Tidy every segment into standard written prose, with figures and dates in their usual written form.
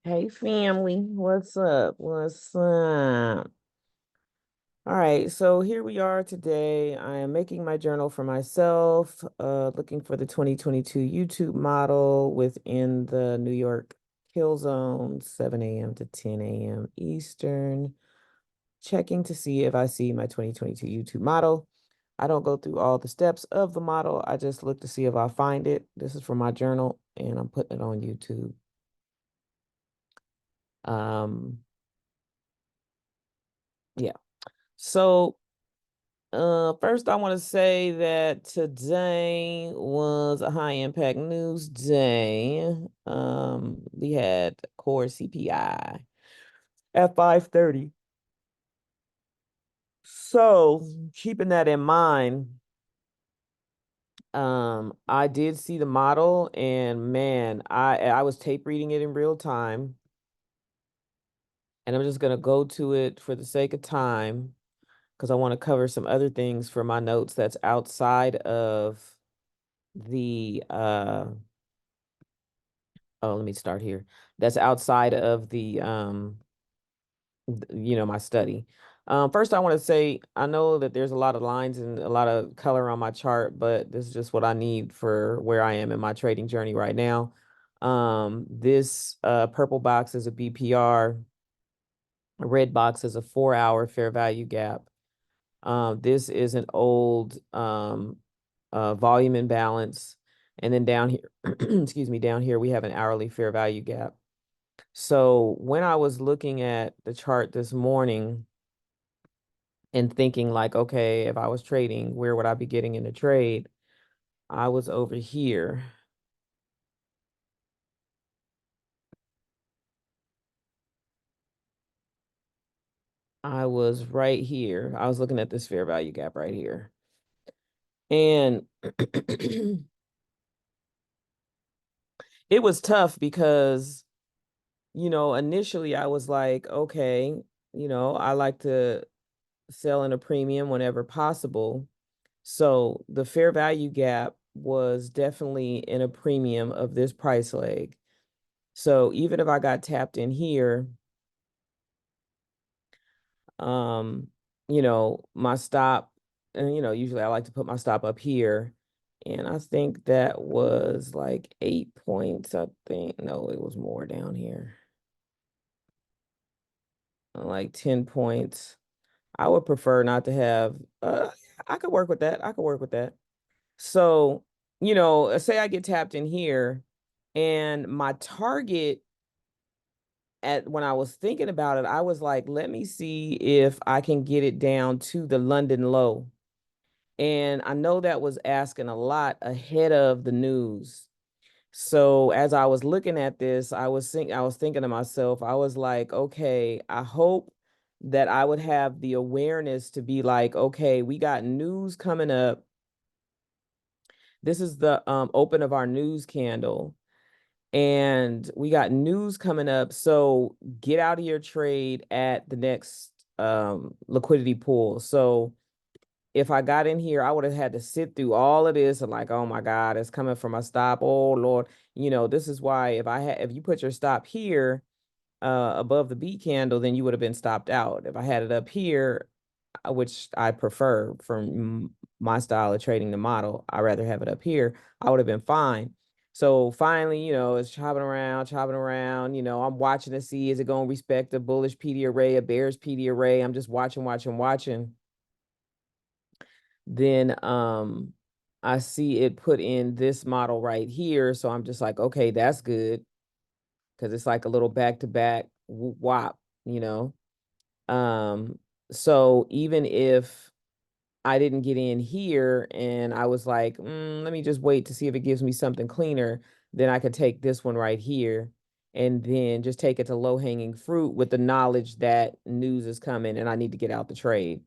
Hey family, what's up? What's up? All right, so here we are today. I am making my journal for myself, looking for the 2022 YouTube model within the New York Hill Zone, 7 a.m. to 10 a.m. Eastern, checking to see if I see my 2022 YouTube model. I don't go through all the steps of the model. I just look to see if I find it. This is for my journal, and I'm putting it on YouTube. Um, yeah. So first, I want to say that today was a high impact news day. We had core CPI at 5:30. So, keeping that in mind, I did see the model, and man, I was tape reading it in real time, and I'm just gonna go to it for the sake of time because I want to cover some other things for my notes that's outside of the oh, let me start here. That's outside of the my study. First I want to say I know that there's a lot of lines and a lot of color on my chart, but this is just what I need for where I am in my trading journey right now. This purple box is a BPR, a red box is a 4 hour fair value gap. This is an old volume imbalance. And then down here, excuse me, down here we have an hourly fair value gap. So when I was looking at the chart this morning and thinking like, okay, if I was trading, where would I be getting in the trade? I was over here. I was right here. I was looking at this fair value gap right here. And it was tough because, initially I was like, okay, I like to sell in a premium whenever possible. So the fair value gap was definitely in a premium of this price leg. So even if I got tapped in here, um, my stop, and usually I like to put my stop up here. And I think that was like 8 points. I think, no, it was more down here, like 10 points. I would prefer not to have, I could work with that. I could work with that. So, say I get tapped in here and my target at when I was thinking about it, I was like, let me see if I can get it down to the London low. And I know that was asking a lot ahead of the news. So as I was looking at this, I was thinking to myself, I was like, okay, I hope that I would have the awareness to be like, okay, we got news coming up. This is the open of our news candle. And we got news coming up. So get out of your trade at the next liquidity pool. So if I got in here, I would have had to sit through all of this and like, oh my God, it's coming from a stop. Oh Lord. This is why if you put your stop here above the B candle, then you would have been stopped out. If I had it up here, which I prefer from my style of trading the model, I rather have it up here. I would have been fine. So finally, it's chopping around, chopping around. I'm watching to see is it going to respect a bullish PD array, a bearish PD array. I'm just watching, watching, watching. Then I see it put in this model right here. So I'm just like, okay, that's good because it's like a little back to back whop, you know. Um, so even if I didn't get in here and I was like, let me just wait to see if it gives me something cleaner, then I could take this one right here and then just take it to low hanging fruit with the knowledge that news is coming and I need to get out the trade.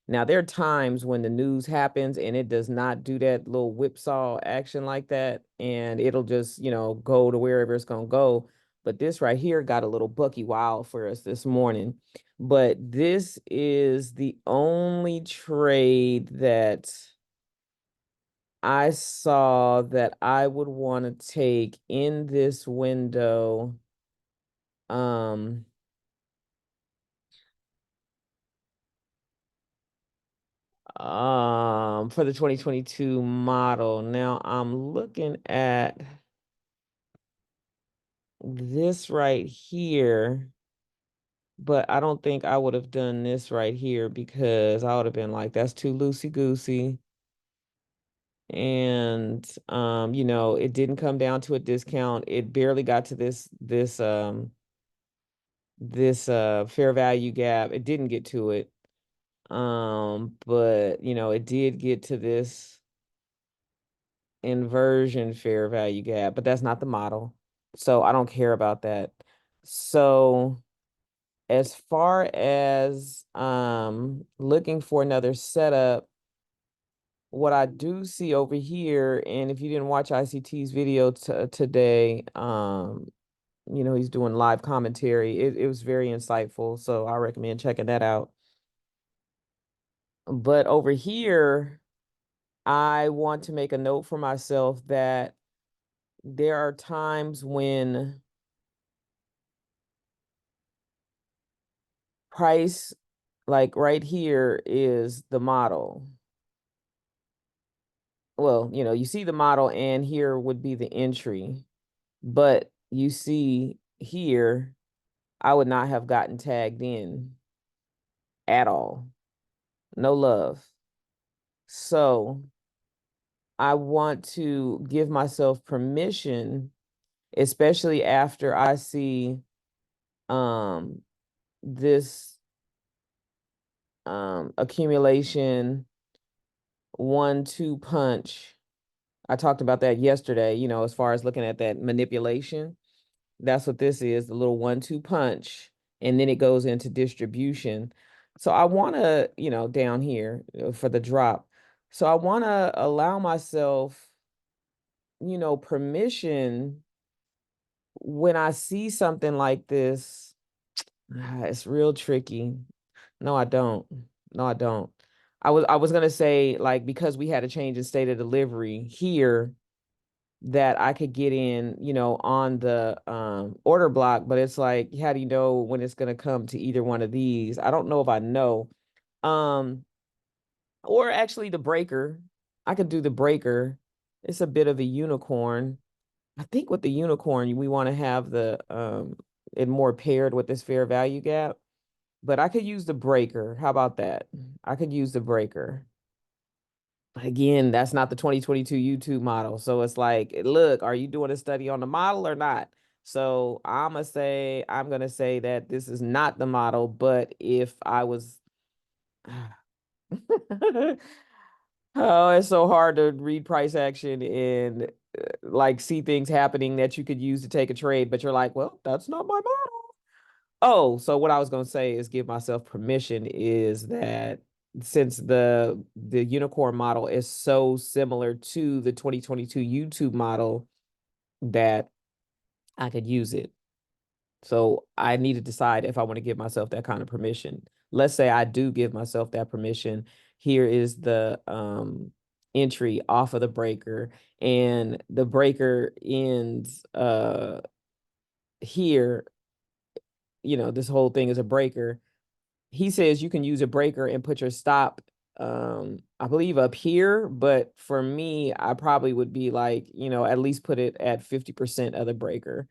Now, there are times when the news happens and it does not do that little whipsaw action like that, and it'll just, go to wherever it's going to go. But this right here got a little bucky wild for us this morning. But this is the only trade that I saw that I would want to take in this window um, for the 2022 model. Now I'm looking at this right here, but I don't think I would have done this right here because I would have been like, that's too loosey-goosey. And you know, it didn't come down to a discount. It barely got to this fair value gap. It didn't get to it. But you know, it did get to this inversion fair value gap, but that's not the model. So I don't care about that. So as far as looking for another setup, what I do see over here, and if you didn't watch ICT's video today, you know, he's doing live commentary. It was very insightful, so I recommend checking that out. But over here, I want to make a note for myself that there are times when price, like right here, is the model. Well, you know, you see the model, and here would be the entry. But you see here, I would not have gotten tagged in at all. No love. So I want to give myself permission, especially after I see um this accumulation 1-2 punch. I talked about that yesterday, you know, as far as looking at that manipulation. That's what this is, the little 1-2 punch, and then it goes into distribution. So I want to, you know, down here for the drop. So I want to allow myself, you know, permission when I see something like this. It's real tricky. No, I don't. No, I don't. I was gonna say, like, because we had a change in state of delivery here, that I could get in, you know, on the order block, but it's like, how do you know when it's gonna come to either one of these? I don't know if I know. Um, or actually the breaker. I could do the breaker. It's a bit of a unicorn. I think with the unicorn, we want to have the it more paired with this fair value gap. But I could use the breaker. How about that? I could use the breaker. But again, that's not the 2022 YouTube model. So it's like, look, are you doing a study on the model or not? So I'm gonna say that this is not the model, but if I was oh, it's so hard to read price action and like see things happening that you could use to take a trade, but you're like, well, that's not my model. Oh, so what I was gonna say is give myself permission is that since the unicorn model is so similar to the 2022 YouTube model, that I could use it. So I need to decide if I want to give myself that kind of permission. Let's say I do give myself that permission. Here is the entry off of the breaker, and the breaker ends here. You know, this whole thing is a breaker. He says you can use a breaker and put your stop, I believe up here, but for me, I probably would be like, you know, at least put it at 50% of the breaker.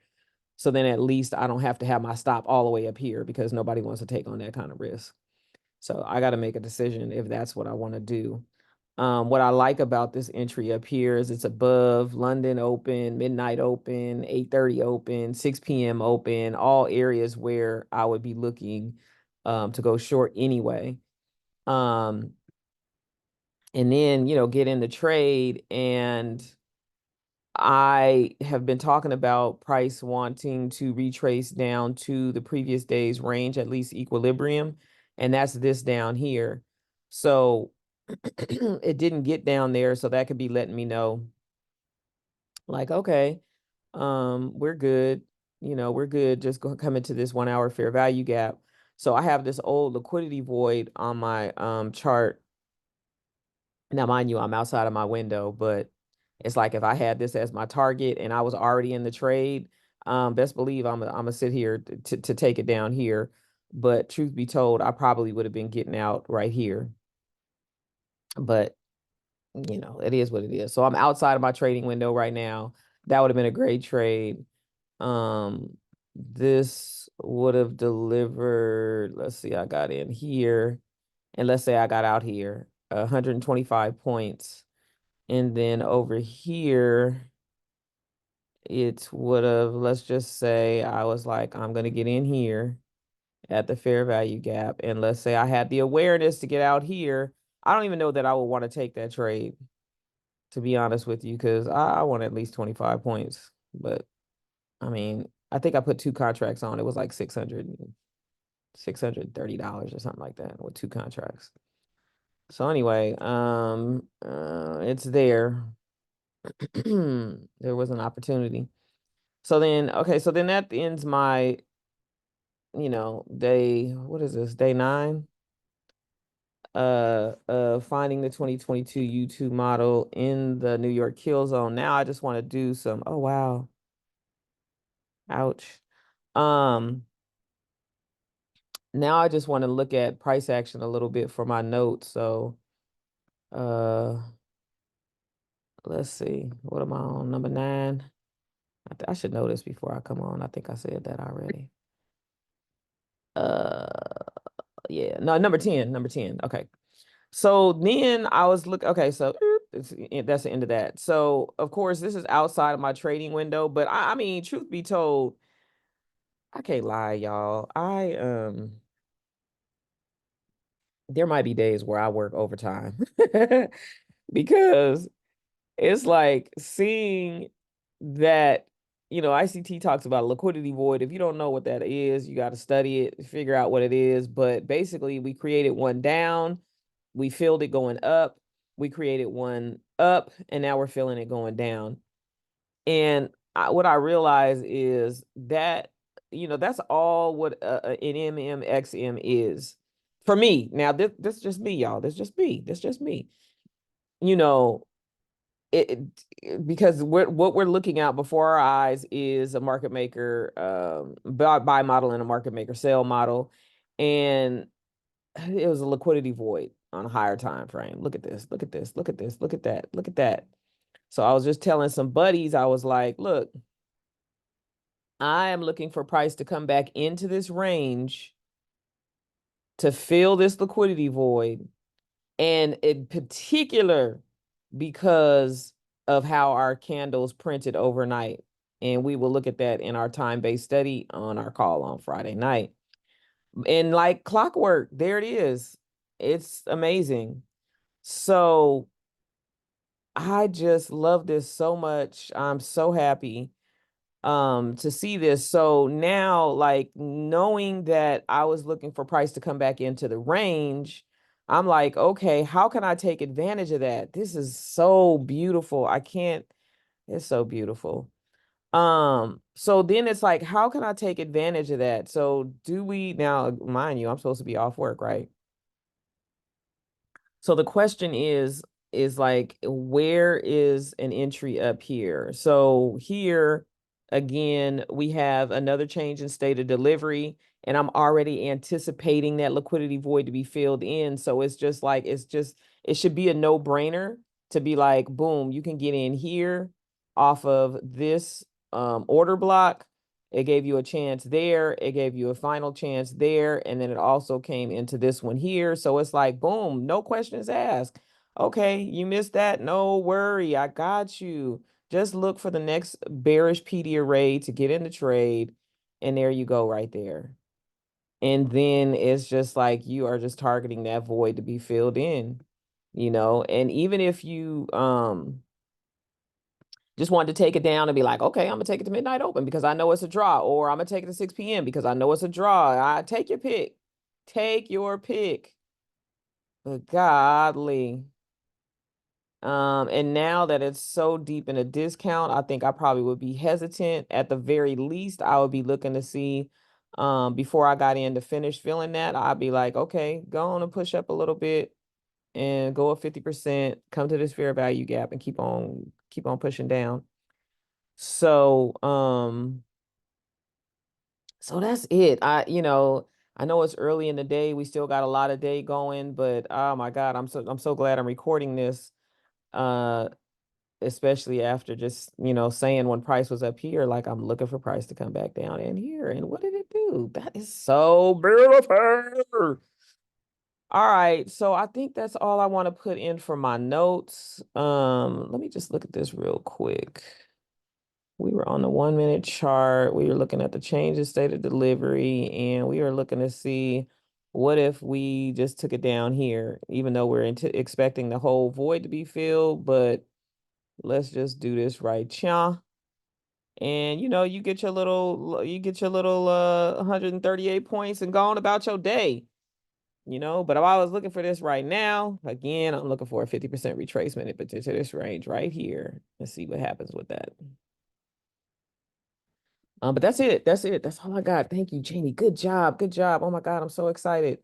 So then at least I don't have to have my stop all the way up here because nobody wants to take on that kind of risk. So I got to make a decision if that's what I want to do. What I like about this entry up here is it's above London open, midnight open, 8:30 open, 6 p.m. open, all areas where I would be looking to go short anyway. Um, and then, you know, get in the trade. And I have been talking about price wanting to retrace down to the previous day's range, at least equilibrium. And that's this down here. So it didn't get down there. So that could be letting me know, like, okay, we're good. You know, we're good. Just go come into this 1 hour fair value gap. So I have this old liquidity void on my chart. Now, mind you, I'm outside of my window, but it's like if I had this as my target and I was already in the trade, best believe I'm gonna sit here to take it down here. But truth be told, I probably would have been getting out right here. But it is what it is. So I'm outside of my trading window right now. That would have been a great trade. This would have delivered, let's see, I got in here, and let's say I got out here, 125 points. And then over here, it would have, let's just say I was like, I'm going to get in here at the fair value gap. And let's say I had the awareness to get out here. I don't even know that I would want to take that trade, to be honest with you, because I want at least 25 points. But I mean, I think I put two contracts on. It was like $630 or something like that with two contracts. So anyway, it's there. There was an opportunity. So then, okay, so then that ends my, day, what is this? Day 9? Finding the 2022 YouTube model in the New York kill zone. Now I just want to do some, oh wow. Ouch. Now I just want to look at price action a little bit for my notes. So, uh, let's see. What am I on? Number 9. I should know this before I come on. I think I said that already. Uh, yeah. No, number 10. Number 10. Okay. So then I was okay, so that's the end of that. So of course, this is outside of my trading window, but I mean, truth be told, I can't lie, y'all. There might be days where I work overtime because it's like seeing that, ICT talks about a liquidity void. If you don't know what that is, you got to study it, figure out what it is. But basically, we created one down, we filled it going up, we created one up, and now we're filling it going down. And what I realize is that, that's all what an MMXM is for me. Now, this is just me, y'all. This is just me. This is just me. You know, because what we're looking at before our eyes is a market maker buy model and a market maker sell model, and it was a liquidity void on a higher time frame. Look at this, look at this, look at this, look at that, look at that. So I was just telling some buddies, I was like, look, I am looking for price to come back into this range to fill this liquidity void, and in particular because of how our candles printed overnight. And we will look at that in our time-based study on our call on Friday night. And like clockwork, there it is. It's amazing. So I just love this so much. I'm so happy to see this. So now, like, knowing that I was looking for price to come back into the range, I'm like, okay, how can I take advantage of that? This is so beautiful. It's so beautiful. So then it's like, how can I take advantage of that? So do we now, mind you, I'm supposed to be off work, right? So the question is like, where is an entry up here? So here again, we have another change in state of delivery, and I'm already anticipating that liquidity void to be filled in. So it's just like, it should be a no-brainer to be like, boom, you can get in here off of this order block. It gave you a chance there. It gave you a final chance there. And then it also came into this one here. So it's like, boom, no questions asked. Okay, you missed that. No worry. I got you. Just look for the next bearish PD array to get in the trade. And there you go right there. And then it's just like you are just targeting that void to be filled in, and even if you just wanted to take it down and be like, okay, I'm gonna take it to midnight open because I know it's a draw, or I'm gonna take it to 6 p.m. because I know it's a draw. I take your pick. Take your pick. But godly. And now that it's so deep in a discount, I think I probably would be hesitant. At the very least, I would be looking to see before I got in to finish filling that, I'd be like, okay, go on and push up a little bit and go up 50%, come to this fair value gap and keep on pushing down. So, So that's it. I know it's early in the day. We still got a lot of day going, but oh my God, I'm so glad I'm recording this. Uh, especially after just, saying when price was up here, like I'm looking for price to come back down in here. And what did it do? That is so beautiful. All right, so I think that's all I want to put in for my notes. Let me just look at this real quick. We were on the 1 minute chart. We were looking at the change in state of delivery, and we were looking to see what if we just took it down here, even though we're expecting the whole void to be filled, but let's just do this right, cha. And you get your little 138 points and go on about your day. But if I was looking for this right now, again, I'm looking for a 50% retracement but to this range right here. Let's see what happens with that. But that's it. That's it. That's all I got. Thank you, Jamie. Good job. Good job. Oh my God, I'm so excited.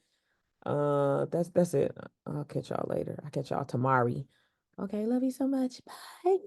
That's it. I'll catch y'all later. I'll catch y'all tomorrow. Okay, love you so much. Bye.